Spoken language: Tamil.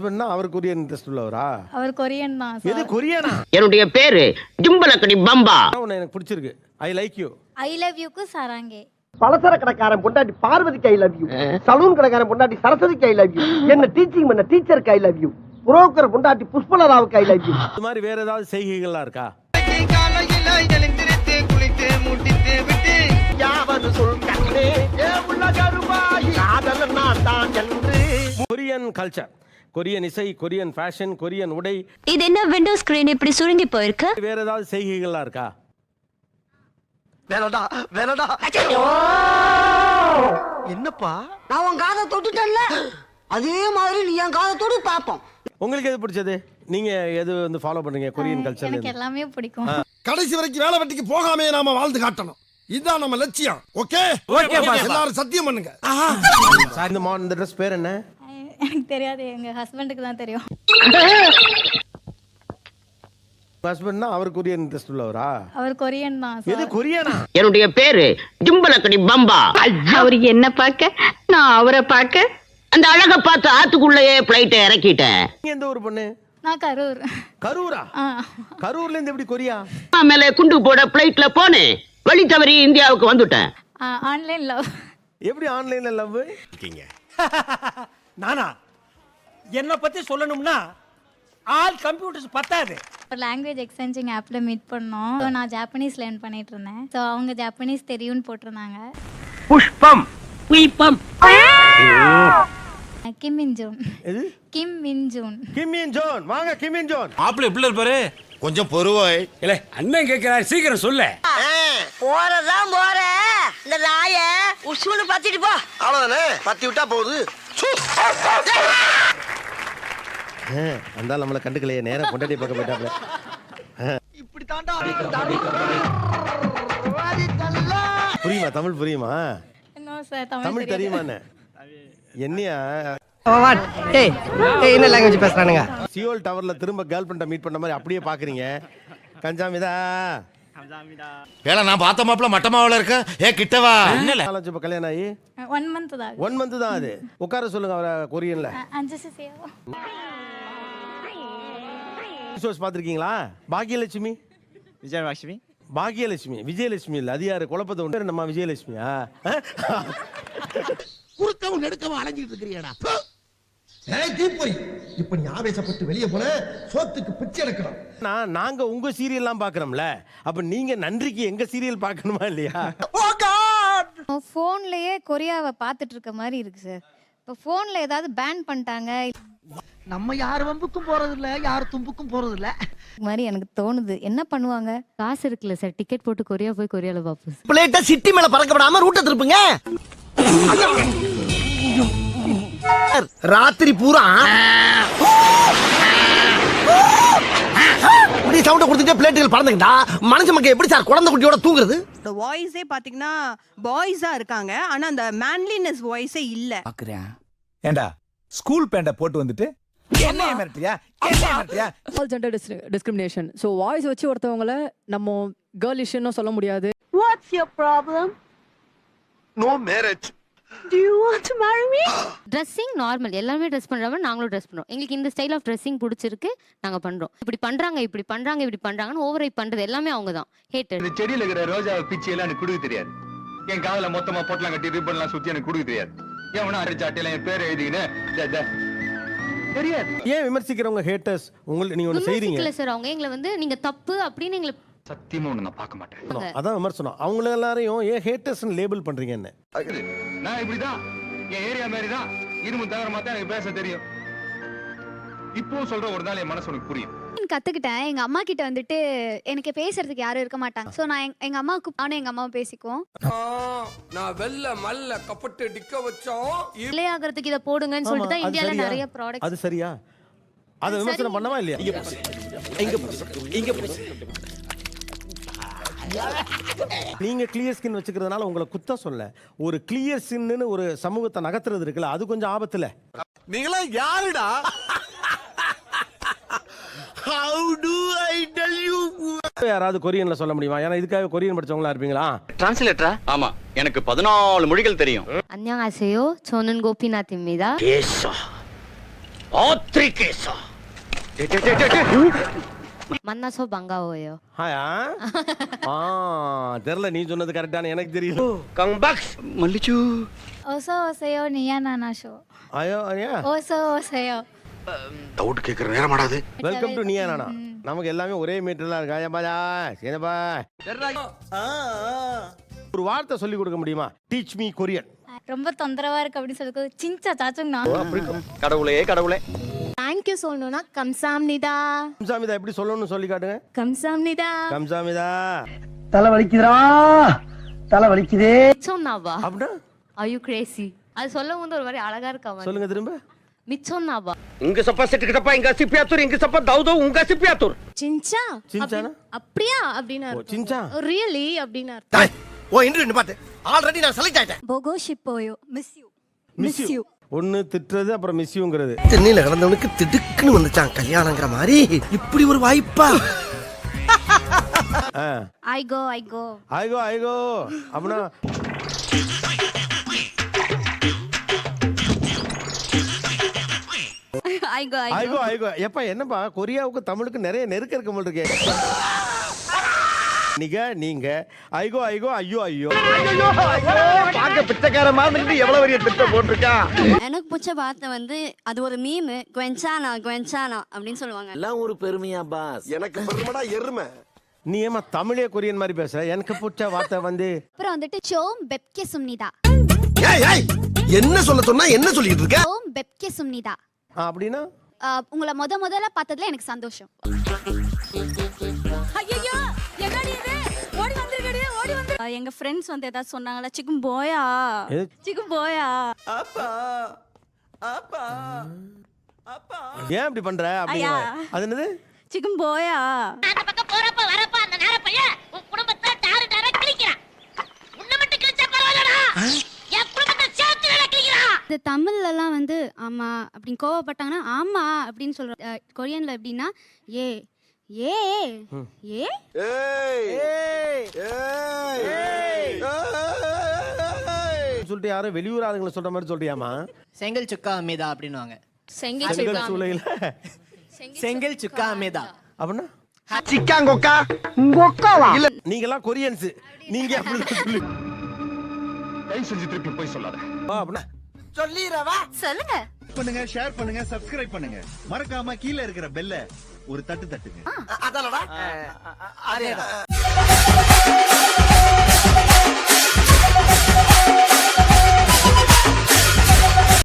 ஹஸ்பண்ட்னா அவர் கொரியன் இன்ட்ரெஸ்ட் உள்ளவரா? அவர் கொரியன் தான் எது சார். கொரியனா? என்னுடைய பேரு ஜிம்பலக்கடி பம்பா. உன்னை எனக்கு பிடிச்சிருக்கு. I like you. I love யூக்கு சராங்கே. பலசர கடைக்காரன் பொண்டாட்டி பார்வதிக்கு ஐ லவ் யூ, சலூன் கடைக்காரன் பொண்டாட்டி சரஸ்வதிக்கு ஐ லவ் யூ, என்ன டீச்சிங் பண்ண டீச்சருக்கு ஐ லவ் யூ, புரோக்கர் பொண்டாட்டி புஷ்பலதாவுக்கு ஐ லவ் யூ. இது மாதிரி வேற ஏதாவது செய்கைகள்லாம் இருக்கா? கொரியன் கல்ச்சர், கொரியன் இசை, கொரியன் ஃபேஷன், கொரியன் உடை, இது என்ன விண்டோ ஸ்கிரீன் இப்படி சுருங்கி போயிருக்கு? வேற ஏதாவது செய்கைகள்லாம் இருக்கா? வேணடா வேணடா. என்னப்பா நான் உன் காதை தொட்டுட்டேன்ல, அதே மாதிரி நீ என் காதை தொட்டு பாப்போம். உங்களுக்கு எது பிடிச்சது? நீங்க எது வந்து ஃபாலோ பண்றீங்க கொரியன் கல்ச்சர்ல? எனக்கு எல்லாமே பிடிக்கும். கடைசி வரைக்கும் வேலை வெட்டிக்கு போகாமே நாம வாழ்ந்து காட்டணும். இதுதான் நம்ம லட்சியம். ஓகே எல்லாரும் சத்தியம் பண்ணுங்க. இந்த ட்ரெஸ் பேர் என்ன? எனக்கு தெரியாது, எங்க ஹஸ்பண்டுக்கு தான் தெரியும். ஹஸ்பண்ட்னா அவர் கொரியன் இன்ட்ரெஸ்ட் உள்ளவரா? அவர் கொரியன் தான் எது சார். கொரியனா? என்னுடைய பேரு ஜிம்பலக்கடி பம்பா. அவர் என்ன பார்க்க, நான் அவரை பார்க்க. அந்த அழக பார்த்து ஆத்துக்குள்ளேயே பிளைட்டை இறக்கிட்டேன். நீங்க எந்த ஊர் பொண்ணு? நான் கரூர். கரூரா? கரூர்ல இருந்து எப்படி கொரியா? மேல குண்டு போட பிளைட்ல போனேன். வழி தவறி இந்தியாவுக்கு வந்துட்டேன். Online love. எப்படி ஆன்லைன்ல லவ்? நானா என்ன பத்தி சொல்லணும்னா ஆல் கம்ப்யூட்டர்ஸ் பத்தாது. ஒரு லாங்குவேஜ் எக்ஸ்சேஞ்சிங் ஆப்ல மீட் பண்ணோம். So, நான் ஜாப்பனீஸ் லேர்ன் பண்ணிட்டு இருந்தேன். ஸோ அவங்க ஜாப்பனீஸ் தெரியும்னு போட்டிருந்தாங்க. புஷ்பம் புஷ்பம். கிம் மின் ஜூன். எது? கிம் மின் ஜூன். கிம் மின் ஜோன். வாங்க கிம் மின் ஜோன். மாப்பிள்ளை எப்படி இருப்பாரு? கொஞ்சம் பொறுவாய். இல்ல அண்ணன் கேக்குறாரு, சீக்கிரம் சொல்ல. போறதான் போற, இந்த நாய உசுன்னு பத்திட்டு போ. அவ்வளவுதானே, பத்தி விட்டா போகுது. அந்த நம்மளை கண்டுக்கலையே, நேரம் பொண்டாட்டி பார்க்க போயிட்டாப்ல. இப்படி தாண்டா புரியுமா? தமிழ் புரியுமா? நோ சார், தமிழ் தெரியுமாண்ணே? என்னையா என்ன லாங்குவேஜ் பேசுறானுங்க? சியோல் டவர்ல திரும்ப கேர்ள் ஃப்ரெண்டை மீட் பண்ண மாதிரி அப்படியே பாக்குறீங்க. கஞ்சாமிதா ஏல நான் பார்த்த மாப்பிள்ள மட்டமாவல இருக்க. ஏ கிட்டவா. நாலஞ்சு இப்ப கல்யாணம் ஆகி 1 month தான். 1 month தான் அது. உட்கார சொல்லுங்க அவரை கொரியன்ல. ஷோஸ் பாத்திருக்கீங்களா? பாக்கியலட்சுமி. விஜயலட்சுமி. பாக்கியலட்சுமி விஜயலட்சுமி இல்ல, அது யாரு? குழப்பத்தை உண்டு. நம்ம விஜயலட்சுமியா? குறுக்கவும் நெடுக்கவும் அலைஞ்சிட்டு இருக்கிறியடா. ஏய் தீப்பொறி, இப்ப நீ ஆவேசப்பட்டு வெளிய போன சோத்துக்கு பிச்சை எடுக்கணும். நாங்க உங்க சீரியல்லாம் பாக்குறோம்ல, அப்ப நீங்க நன்றிக்கு எங்க சீரியல் பார்க்கணுமா இல்லையா? ஃபோன்லயே கொரியாவை பார்த்துட்டு இருக்க மாதிரி இருக்கு சார். இப்போ ஃபோன்ல ஏதாவது பேன் பண்ணிட்டாங்க நம்ம யார் வம்புக்கும் போறது இல்ல, யார் தும்புக்கும் போறது இல்ல மாதிரி எனக்கு தோணுது. என்ன பண்ணுவாங்க? காசு இருக்குல்ல சார், டிக்கெட் போட்டு கொரியா போய் கொரியால பாப்போம். பிளேட்டை சிட்டி மேல பறக்க விடாம ரூட்டை திருப்புங்க. ராத்திரி பூரா இப்படி சவுண்ட் கொடுத்துட்டே பிளேட்டுகள் பறந்துக்கிட்டா மனுஷ மக்கள் எப்படி சார் குழந்தை குட்டியோட தூங்குறது? இந்த வாய்ஸே பாத்தீங்கன்னா பாய்ஸா இருக்காங்க, ஆனா அந்த மேன்லினஸ் வாய்ஸே இல்ல. பாக்குறேன். ஏண்டா ஸ்கூல் பேண்ட போட்டு வந்துட்டு என்ன மிரட்டியா? All gender discrimination. So voice வச்சு ஒருத்தவங்கள நம்ம கேர்லிஷ்னு சொல்ல முடியாது. What's your problem? No marriage. Do you want to marry me? Dressing normal, எல்லாருமே ட்ரெஸ் பண்றவங்க, நாங்களும் ட்ரெஸ் பண்றோம். எங்களுக்கு இந்த ஸ்டைல் ஆஃப் ட்ரெஸ்ஸிங் பிடிச்சிருக்கு, நாங்க பண்றோம். இப்படி பண்றாங்க இப்படி பண்றாங்க இப்படி பண்றாங்கன்னு ஓவர் ரைட் பண்றது எல்லாமே அவங்க தான். ஹேட்டட். இந்த செடியில இருக்கிற ரோஜா பிச்சை எல்லாம் எனக்கு கொடுக்க தெரியாது. என் காதுல மொத்தமா பொட்டலாம் கட்டி ரிப்பன்லாம் சுத்தி எனக்கு கொடுக்க தெரியாது. ஏன் அரைச்சாட்டில என் பேர் எழுதிக்கின்னு தெரியாது. ஏன் விமர்சிக்கிறவங்க ஹேட்டர்ஸ்? உங்களுக்கு நீங்க ஒண்ணு செய்றீங்க இல்ல சார், அவங்க எங்களை வந்து நீங்க தப்பு அப்படின்னு எங்களை சத்தியமா ஒண்ணு நான் பார்க்க மாட்டேன். அதான் விமர்சனம். அவங்க எல்லாரையும் ஏன் ஹேட்டர்ஸ்னு லேபிள் பண்றீங்க? என்ன நான் இப்படிதான், என் ஏரியா மாதிரி தான், இருமு தவிரமா தான் எனக்கு பேச தெரியும். இப்போ சொல்ற ஒரு நாள் என் மனசு உனக்கு புரியும். கத்துக்கிட்டேன். எங்க அம்மா கிட்ட வந்துட்டு எனக்கு பேசுறதுக்கு யாரும் இருக்க மாட்டாங்க. சோ நான் எங்க அம்மாவுக்கு நானும் எங்க அம்மாவும் பேசிக்குவோம். நான் வெல்ல மல்ல கப்பட்டு டிக்க வச்சோம். இளையாகிறதுக்கு இத போடுங்கன்னு சொல்லிட்டு தான் இந்தியால நிறைய ப்ராடக்ட்ஸ். அது சரியா? அத விமர்சனம் பண்ணவா இல்லையா? நீங்க கிளியர் ஸ்கின் வச்சுக்கிறதுனால உங்களை குத்த சொல்ல, ஒரு கிளியர் ஸ்கின்னு ஒரு சமூகத்தை நகர்த்துறது இருக்குல்ல, அது கொஞ்சம் ஆபத்துல. நீங்களா யாருடா? How do I tell you? யாராவது கொரியன்ல சொல்ல முடியுமா? ஏன்னா இதுக்காக கொரியன் படிச்சவங்களா இருப்பீங்களா? டிரான்ஸ்லேட்டரா? ஆமா, எனக்கு 14 மொழிகள் தெரியும். 안녕하세요. 저는 고피나트입니다. ஆத்ரிகேசா மன்னாசோ பங்காவோயோ. ஹாயா தெரியல, நீ சொன்னது கரெக்டான எனக்கு தெரியல. கங்பாக்ஸ் மல்லிச்சு ஓசோ ஓசையோ நீயா நானா ஷோ. ஐயோ ஐயா, ஓசோ ஓசையோ. டவுட் கேக்குற நேரம் ஆடாது. Welcome to Neeya Naana. நமக்கு எல்லாமே ஒரே மீட்டர்லாம் இருக்கா. ஏப்பாடா சேனப்பா, ஒரு வார்த்தை சொல்லி கொடுக்க முடியுமா? Teach me Korean. ரொம்ப தொந்தரவா இருக்கு அப்படின்னு சொல்லி சின்சா சாச்சுங்கண்ணா. கடவுளே கடவுளே. தேங்க்யூ சொல்லணும்னா கம்சாம்னிதா. கம்சாமிதா எப்படி சொல்லணும்னு சொல்லி காட்டுங்க. கம்சாம்னிதா. கம்சாமிதா. தலை வலிக்குதுடா, தலை வலிக்குதே. மிச்சோன்னாவா? அப்படின்னா Are you crazy? அது சொல்லும் போது ஒரு மாதிரி அழகா இருக்கா மாதிரி. சொல்லுங்க திரும்ப. மிச்சோன்னாவா? இங்க சப்பா செட்டுக்கு சப்பா இங்க சிப்பியாத்தூர் இங்க சப்பா தௌதோ உங்க சிப்பியாத்தூர். சின்சா. சின்சானா? அப்படியா அப்படினா. ஓ சின்சா. ரியலி அப்படினா. ஓ இன்டர்வியூ பாத்து ஆல்ரெடி நான் செலக்ட் ஆயிட்டேன். போகோ ஷிப்போயோ. Miss you. Miss you. ஒன்னு திட்டுறது அப்புறம் மிஸ் யூங்கிறது. சென்னையில கிடந்தவனுக்கு திடுக்குன்னு வந்துச்சான் கல்யாணங்கிற மாதிரி. இப்படி ஒரு வாய்ப்பா? ஐ கோ அப்படின்னா ஐகோ எப்பா என்னப்பா, கொரியாவுக்கு தமிழுக்கு நிறைய நெருக்க இருக்க போல் இருக்கே. நீங்க ஐகோ ஐயோ ஐயோ பாக்க பிச்சைக்கார மாதிரி எவ்வளவு பெரிய திட்டம் போட்டிருக்கா. எனக்கு பிடிச்ச வார்த்தை வந்து அது ஒரு மீம், குவென்சானா அப்படின்னு சொல்லுவாங்க. எல்லாம் ஒரு பெருமையா பாஸ்? எனக்கு பெருமைடா எருமை. நீ ஏமா தமிழே கொரியன் மாதிரி பேசுற? எனக்கு பிடிச்ச வார்த்தை வந்து அப்புறம் வந்துட்டு சோம் பெப்கே சும்னிதா. ஏய் ஏய் என்ன சொன்னா என்ன சொல்லிட்டு இருக்க? சோம் பெப்கே சும்னிதா அப்படின்னா உங்களை முதல்ல பார்த்ததுல எனக்கு சந்தோஷம். ஐயோ என்னடி இது, ஓடி வந்திருக்கடி, ஓடி வந்து. எங்க ஃப்ரெண்ட்ஸ் வந்து ஏதாவது சொன்னாங்களா? சிக்கும் போயா அப்பா அப்பா அப்பா ஏன் இப்படி பண்ற அப்படிங்க. அது என்னது? சிக்கும் போயா. அந்த பக்கம் போறப்ப வரப்ப அந்த நேர பையன் உன் குடும்பத்தை டார கிழிக்கிறான். உன்னை மட்டும் கிழிச்சா பரவாயில்லடா, என் குடும்பத்தை சேர்த்து கிழிக்கிறான். இந்த தமிழ்லலாம் வந்து ஆமா அப்படின்னு கோவப்பட்டாங்கன்னா ஆமா அப்படின்னு சொல்ற. கொரியன்ல எப்படின்னா ஏ ஏ ஏ சொல்லிட்டு யாரும் வெளியூர் ஆளுங்களை சொல்ற மாதிரி சொல்றியாமா? செங்கல் சுக்கா அமேதா அப்படின்னுவாங்க. செங்கல் சூளையில செங்கல் சுக்கா அமேதா அப்படின்னா சிக்காங்கொக்கா உங்கொக்காவா? இல்ல நீங்க எல்லாம் கொரியன்ஸ், நீங்க அப்படி சொல்லு. தயவு செஞ்சு திருப்பி போய் சொல்லாத. அப்படின்னா சொல்லிரவா? சொல்லுங்க. பண்ணுங்க, ஷேர் பண்ணுங்க, சப்ஸ்கிரைப் பண்ணுங்க. மறக்காம கீழே இருக்கிற பெல்ல ஒரு தட்டு தட்டுங்க. அதலடா அதேடா.